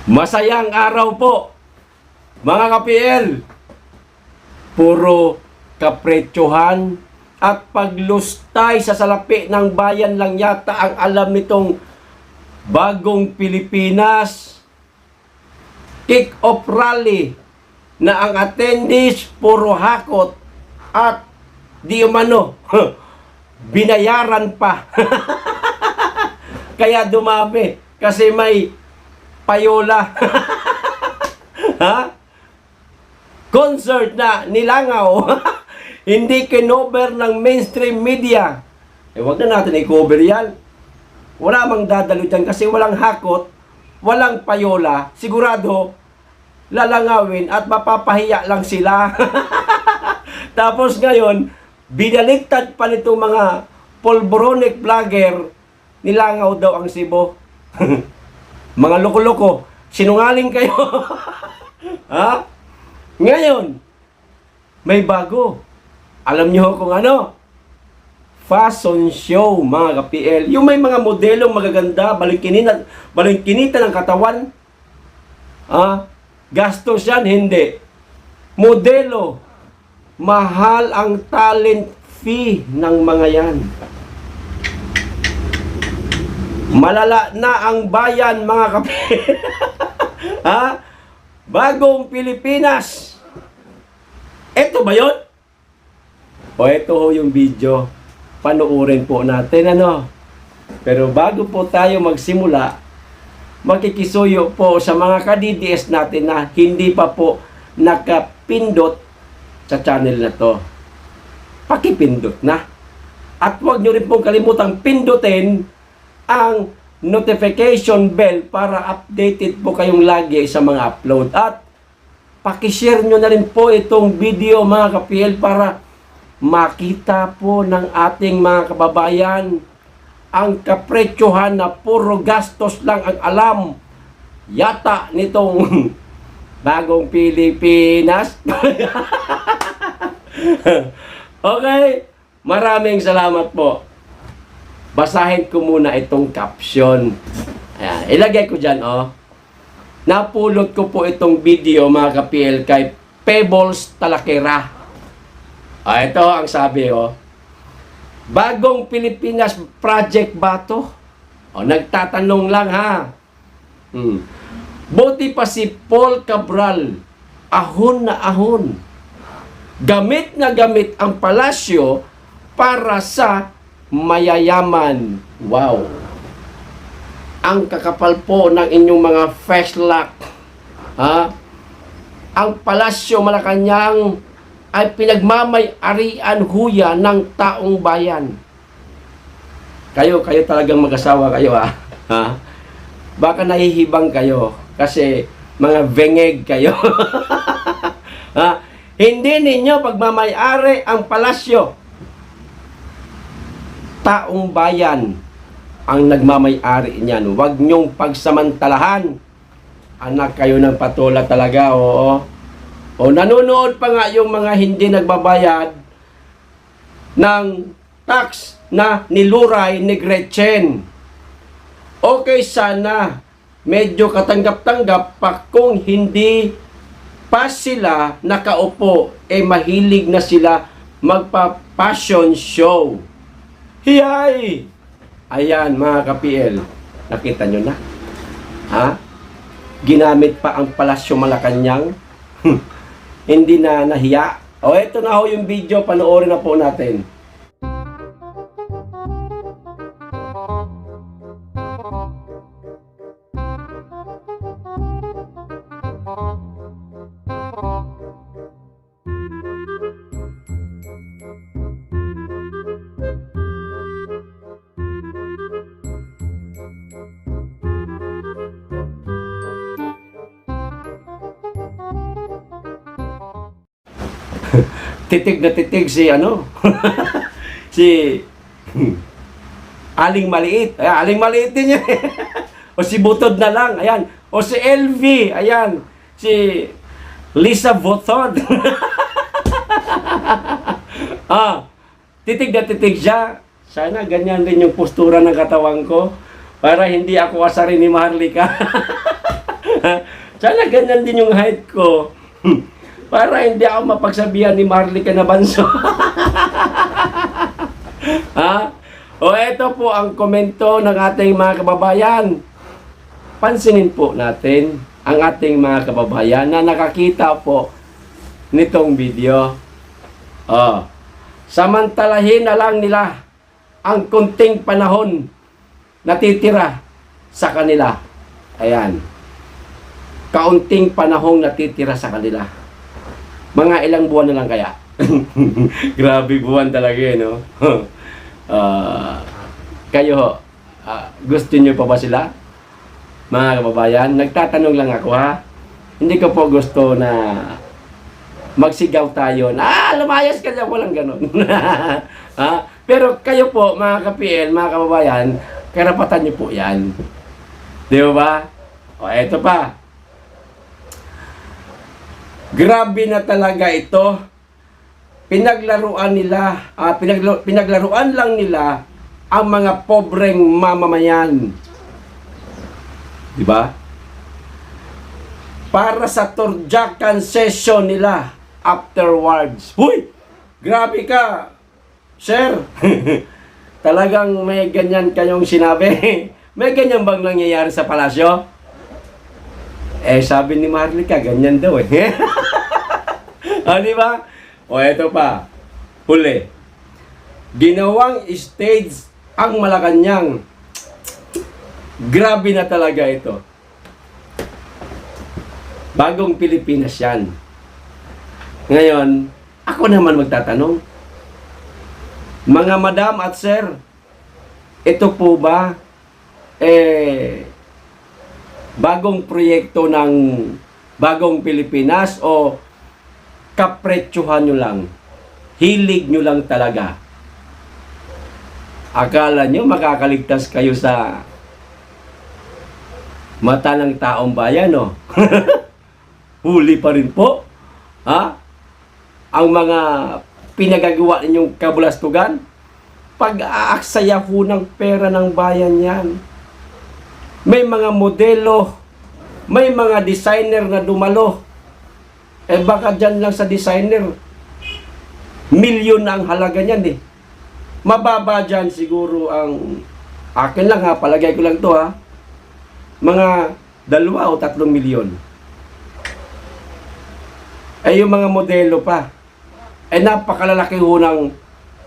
Masayang araw po, mga ka-PL. Puro kapretsuhan at paglustay sa salapi ng bayan lang yata ang alam nitong bagong Pilipinas. Kick-off rally na ang attendees puro hakot at di umano binayaran pa. Kaya dumami kasi may payola. Ha? Concert na nilangaw. Hindi kinover ng mainstream media. Wag na natin i-cover yan. Wala mang dadalo dyan kasi walang hakot, walang payola. Sigurado, lalangawin at mapapahiya lang sila. Tapos ngayon, binaliktad pa nitong mga polboronic vlogger, nilangaw daw ang Cebu. Mga loko-loko, sinungaling kayo. Ha? Ngayon, may bago. Alam nyo kung ano? Fashion show, mga ka-PL. Yung may mga modelong magaganda, balingkinita ng katawan. Gastos yan, hindi. Modelo. Mahal ang talent fee ng mga yan. Malala na ang bayan, mga ka-PL. Ha? Bagong Pilipinas. Ito ba yun? O ito ho yung video. Panuorin po natin, ano? Pero bago po tayo magsimula, makikisuyo po sa mga ka-DDS natin na hindi pa po nakapindot sa channel na to. Pakipindot na. At huwag nyo rin pong kalimutang pindutin ang notification bell para updated po kayong lagi sa mga upload. At pakishare nyo na rin po itong video, mga ka-PL, para makita po ng ating mga kababayan ang kapretsuhan na puro gastos lang ang alam yata nitong bagong Pilipinas. Okay, maraming salamat po. Basahin ko muna itong caption. Ayan, ilagay ko dyan, oh. Napulot ko po itong video, mga ka-PL, kay Pebbles Talakera. Ito ang sabi, oh. Bagong Pilipinas project ba to? Nagtatanong lang, ha. Buti pa si Paul Cabral, ahon na ahon. Gamit na gamit ang palasyo para sa mayayaman. Wow. Ang kakapal po ng inyong mga flashlight. Ha? Ang Palasyo Malacanang ay pinagmamay-arian huya ng taong bayan. Kayo talagang mag-asawa kayo, ha? Ha? Baka nahihibang kayo kasi mga vengeg kayo. Ha? Hindi ninyo pagmamay-ari ang palasyo. Taong bayan ang nagmamay-ari niyan. Huwag nyong pagsamantalahan. Anak kayo ng patola talaga, oo. O nanonood pa nga yung mga hindi nagbabayad ng tax na niluray ni Gretchen. Okay, sana medyo katanggap-tanggap pa kung hindi pa sila nakaupo, mahilig na sila magpa-fashion show. Hiyay! Ayan, mga ka-PL. Nakita nyo na? Ha? Ginamit pa ang Palasyo Malacanang. Hindi na nahiya. Ito na ho yung video. Panoorin na po natin. Titig na titig si ano si Aling Maliit. Aling Maliit din yan. O si Butod na lang, ayan. O si LV, ayan. Si Lisa Butod. Titig na titig siya. Sana ganyan din yung postura ng katawan ko para hindi ako asarin ni Maharlika. Sana ganyan din yung height ko. Para hindi ako mapagsabihan ni Marlica na banso. Ha? O eto po ang komento ng ating mga kababayan. Pansinin po natin ang ating mga kababayan na nakakita po nitong video. Samantalahin na lang nila ang kunting panahon na titira sa kanila. Ayan. Kaunting panahong natitira sa kanila. Mga ilang buwan na lang kaya. Grabe buwan talaga no? Kayo ho, gusto nyo pa ba sila? Mga kababayan, nagtatanong lang ako ha. Hindi ko po gusto na magsigaw tayo na lumayas ka dyan, walang ganun. Pero kayo po, mga ka-PL, mga kababayan, karapatan nyo po yan. Di ba? O, eto pa. Grabe na talaga ito. Pinaglaruan nila, pinaglaruan lang nila ang mga pobreng mamamayan. Di ba? Para sa Turjakan session nila afterwards. Huy! Grabe ka, sir. Talagang may ganyan kayong sinabi. May ganyan bang nangyayari sa palasyo? Sabi ni Marlica, ganyan daw eh. Di ba? O, eto pa. Huli. Ginawang stage ang Malacanang. Grabe na talaga ito. Bagong Pilipinas yan. Ngayon, ako naman magtatanong. Mga madam at sir, ito po ba bagong proyekto ng Bagong Pilipinas o kapretyuhan nyo lang? Hilig nyo lang talaga? Akala nyo makakaligtas kayo sa mata ng taong bayan, no? Huli pa rin po. Ang mga pinagagawa ninyong kabulastugan, pag-aaksaya po ng pera ng bayan yan. May mga modelo, may mga designer na dumalo. Baka dyan lang sa designer, milyon na ang halaga niyan eh. Mababa dyan siguro ang, akin lang ha, palagay ko lang to ha, mga 2 o 3 milyon. Yung mga modelo pa, napakalalaki ho ng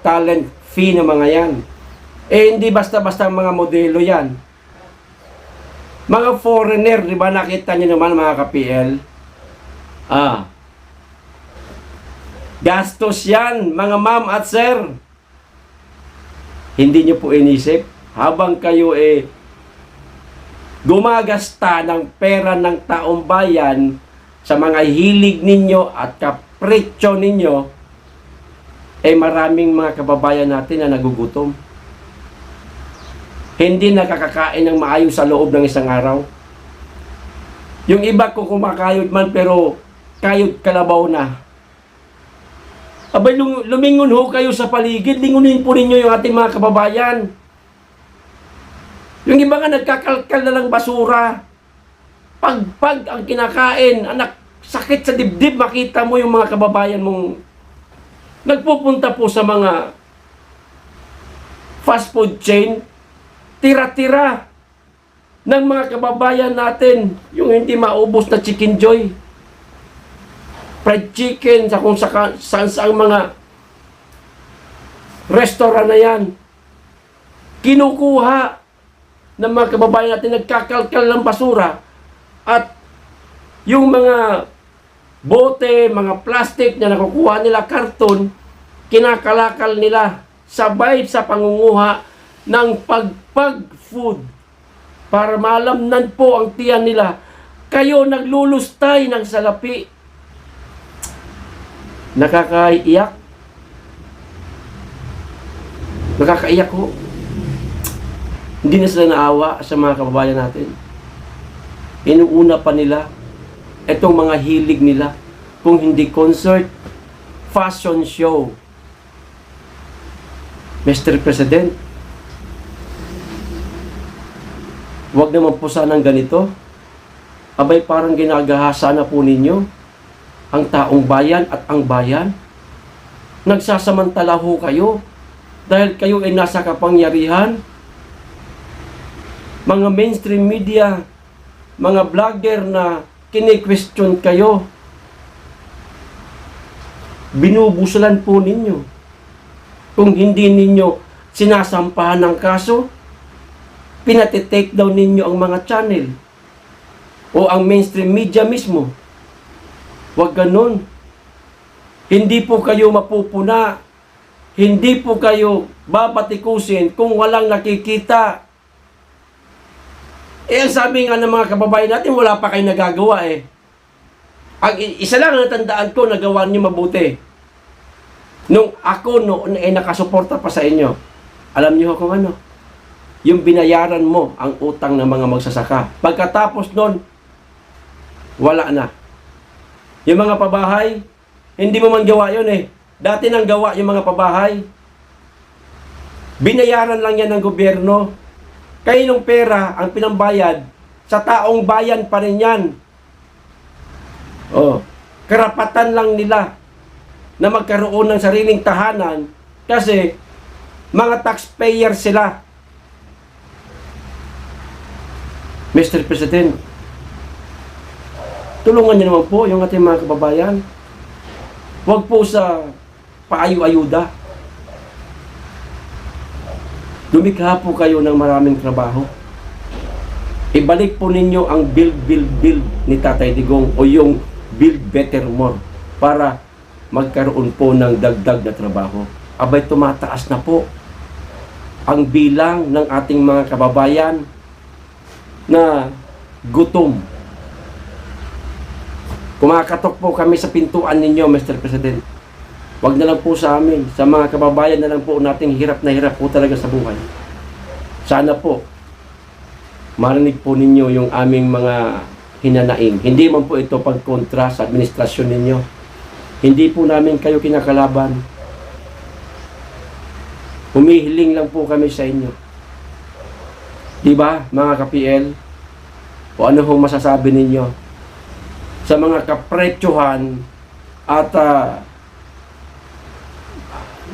talent fee ng mga yan. Hindi basta-basta mga modelo yan. Mga foreigner, di ba nakita niyo naman mga ka-PL? Gastos yan, mga ma'am at sir. Hindi niyo po inisip, habang kayo gumagasta ng pera ng taong bayan sa mga hilig ninyo at kapritsyo ninyo, maraming mga kababayan natin na nagugutom. Hindi nakakakain ng maayos sa loob ng isang araw. Yung iba ko kumakayod man pero kayod kalabaw na. Abay, lumingon ho kayo sa paligid, lingunin po ninyo yung ating mga kababayan. Yung iba nga nagkakalkal na ng basura. Pag ang kinakain, anak, sakit sa dibdib, makita mo yung mga kababayan mong nagpupunta po sa mga fast food chain, tira-tira ng mga kababayan natin, yung hindi maubos na Chicken Joy, fried chicken, sa kung saan mga restaurant na yan, kinukuha ng mga kababayan natin, nagkakalkal ng basura, at yung mga bote, mga plastic na nakukuha nila, karton, kinakalakal nila sabay sa pangunguha ng pagpag-food para malamnan po ang tiyan nila. Kayo naglulustay ng salapi. Nakakaiyak. Nakakaiyak ko. Hindi na sila naawa sa mga kababayan natin. Inuuna pa nila itong mga hilig nila, kung hindi concert, fashion show. Mr. President, wag naman po sanang ganito. Abay, parang ginagahasa na po ninyo ang taong bayan at ang bayan. Nagsasamantala ho kayo dahil kayo ay nasa kapangyarihan. Mga mainstream media, mga vlogger na kini-question kayo, binubusulan po ninyo. Kung hindi ninyo sinasampahan ng kaso, pinati-take down ninyo ang mga channel o ang mainstream media mismo. Huwag ganun. Hindi po kayo mapupuna. Hindi po kayo babatikusin kung walang nakikita. Ang sabi nga ng mga kababayan natin, wala pa kayo nagagawa eh. Ang isa lang ang natandaan ko, nagawa niyo mabuti. Nung ako noon ay nakasuporta pa sa inyo, alam niyo kung ano? Yung binayaran mo ang utang ng mga magsasaka. Pagkatapos noon, wala na. Yung mga pabahay, hindi mo man gawa yun eh. Dati nang gawa yung mga pabahay. Binayaran lang yan ng gobyerno. Kayo ng pera, ang pinambayad, sa taong bayan pa rin yan. Oh, karapatan lang nila na magkaroon ng sariling tahanan kasi mga taxpayer sila. Mr. President, tulungan niyo naman po yung ating mga kababayan. Huwag po sa paayu-ayuda. Lumikha po kayo ng maraming trabaho. Ibalik po ninyo ang build ni Tatay Digong o yung build better more para magkaroon po ng dagdag na trabaho. Abay, tumataas na po ang bilang ng ating mga kababayan na gutom. Kumakatok po kami sa pintuan ninyo, Mr. President. Wag na lang po sa amin, sa mga kababayan na lang po nating hirap na hirap po talaga sa buhay. Sana po, marinig po ninyo yung aming mga hinanaing. Hindi man po ito pagkontra sa administrasyon ninyo. Hindi po namin kayo kinakalaban. Humihiling lang po kami sa inyo. Diba, mga ka-PL? O ano hong masasabi ninyo sa mga kapretyuhan at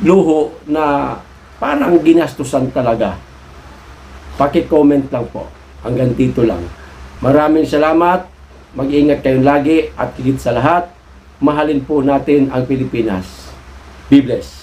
luho na parang ginastusan talaga? Paki-comment lang po. Hanggang dito lang. Maraming salamat. Mag-iingat kayong lagi at higit sa lahat, mahalin po natin ang Pilipinas. Be blessed.